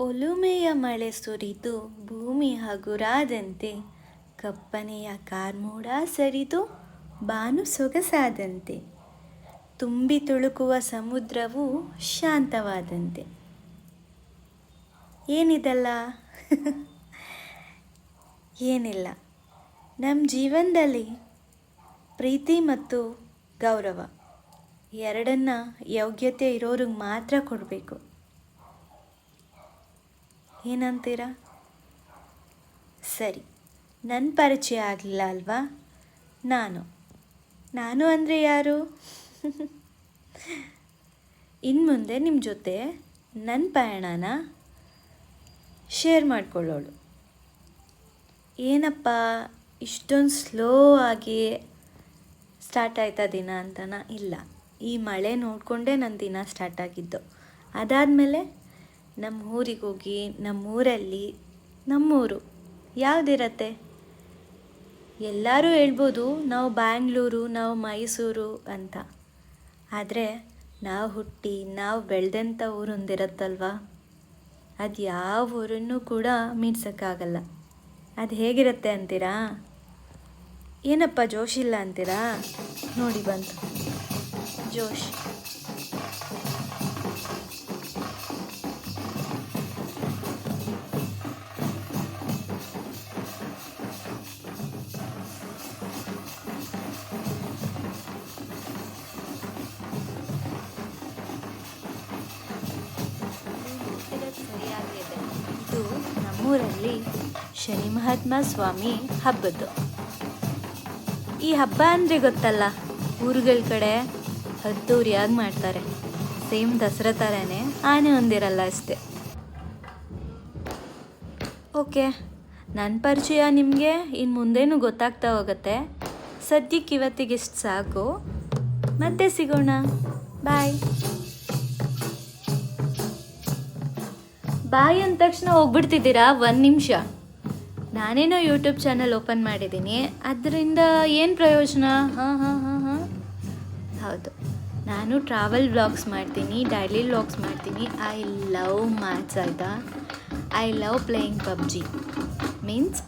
ಒಲುಮೆಯ ಮಳೆ ಸುರಿದು ಭೂಮಿ ಹಗುರಾದಂತೆ, ಕಪ್ಪನೆಯ ಕಾರ್ಮೋಡ ಸರಿದು ಬಾನು ಸೊಗಸಾದಂತೆ, ತುಂಬಿ ತುಳುಕುವ ಸಮುದ್ರವು ಶಾಂತವಾದಂತೆ. ಏನಿದೆಲ್ಲ? ಏನಿಲ್ಲ, ನಮ್ಮ ಜೀವನದಲ್ಲಿ ಪ್ರೀತಿ ಮತ್ತು ಗೌರವ ಎರಡನ್ನ ಯೋಗ್ಯತೆ ಇರೋರಿಗೆ ಮಾತ್ರ ಕೊಡಬೇಕು. ಏನಂತೀರಾ? ಸರಿ, ನನ್ನ ಪರಿಚಯ ಆಗಲಿಲ್ಲ ಅಲ್ವಾ? ನಾನು ಅಂದರೆ ಯಾರು? ಇನ್ನು ಮುಂದೆ ನಿಮ್ಮ ಜೊತೆ ನನ್ನ ಪಯಣನ ಶೇರ್ ಮಾಡ್ಕೊಳ್ಳೋಳು. ಏನಪ್ಪ ಇಷ್ಟೊಂದು ಸ್ಲೋ ಆಗಿ ಸ್ಟಾರ್ಟ್ ಆಯ್ತಾ ದಿನ ಅಂತನಾ? ಇಲ್ಲ, ಈ ಮಳೆ ನೋಡಿಕೊಂಡೇ ನನ್ನ ದಿನ ಸ್ಟಾರ್ಟ್ ಆಗಿದ್ದು. ಅದಾದಮೇಲೆ ನಮ್ಮ ಊರಿಗೆ ಹೋಗಿ ನಮ್ಮೂರಲ್ಲಿ ನಮ್ಮೂರು ಯಾವುದಿರತ್ತೆ? ಎಲ್ಲರೂ ಹೇಳ್ಬೋದು ನಾವು ಬ್ಯಾಂಗ್ಳೂರು, ನಾವು ಮೈಸೂರು ಅಂತ. ಆದರೆ ನಾವು ಹುಟ್ಟಿ ನಾವು ಬೆಳೆದಂಥ ಊರೊಂದಿರತ್ತಲ್ವ, ಅದು ಯಾವ ಊರನ್ನು ಕೂಡ ಮೀರ್ಸೋಕ್ಕಾಗಲ್ಲ. ಅದು ಹೇಗಿರುತ್ತೆ ಅಂತೀರಾ? ಏನಪ್ಪ ಜೋಶ್ ಇಲ್ಲ ಅಂತೀರಾ? ನೋಡಿ ಬಂತು ಜೋಶ್. ಸರಿಯಾಗಿದೆ. ಇದು ನಮ್ಮೂರಲ್ಲಿ ಶನಿ ಮಹಾತ್ಮ ಸ್ವಾಮಿ ಹಬ್ಬದ್ದು. ಈ ಹಬ್ಬ ಅಂದರೆ ಗೊತ್ತಲ್ಲ, ಊರುಗಳ ಕಡೆ ಅದ್ದೂರಿಯಾಗಿ ಮಾಡ್ತಾರೆ. ಸೇಮ್ ದಸರಾ ಥರನೇ, ಆನೆ ಒಂದಿರಲ್ಲ ಅಷ್ಟೇ. ಓಕೆ, ನನ್ನ ಪರಿಚಯ ನಿಮಗೆ ಇನ್ನು ಮುಂದೇನೂ ಗೊತ್ತಾಗ್ತಾ ಹೋಗುತ್ತೆ. ಸದ್ಯಕ್ಕೆ ಇವತ್ತಿಗಿಷ್ಟು ಸಾಕು, ಮತ್ತೆ ಸಿಗೋಣ. ಬಾಯ್. ಬಾಯ್ ಅಂದ ತಕ್ಷಣ ಹೋಗ್ಬಿಡ್ತಿದ್ದೀರಾ? 1 ನಿಮಿಷ. ನಾನೇನೋ ಯೂಟ್ಯೂಬ್ ಚಾನಲ್ ಓಪನ್ ಮಾಡಿದ್ದೀನಿ, ಅದರಿಂದ ಏನು ಪ್ರಯೋಜನ? ಹೌದು, ನಾನು ಟ್ರಾವೆಲ್ ವ್ಲಾಗ್ಸ್ ಮಾಡ್ತೀನಿ, ಡೈಲಿ ವ್ಲಾಗ್ಸ್ ಮಾಡ್ತೀನಿ. ಐ ಲವ್ ಮ್ಯಾಥ್ಸ್ ಆಯಿತಾ? I love playing PUBG means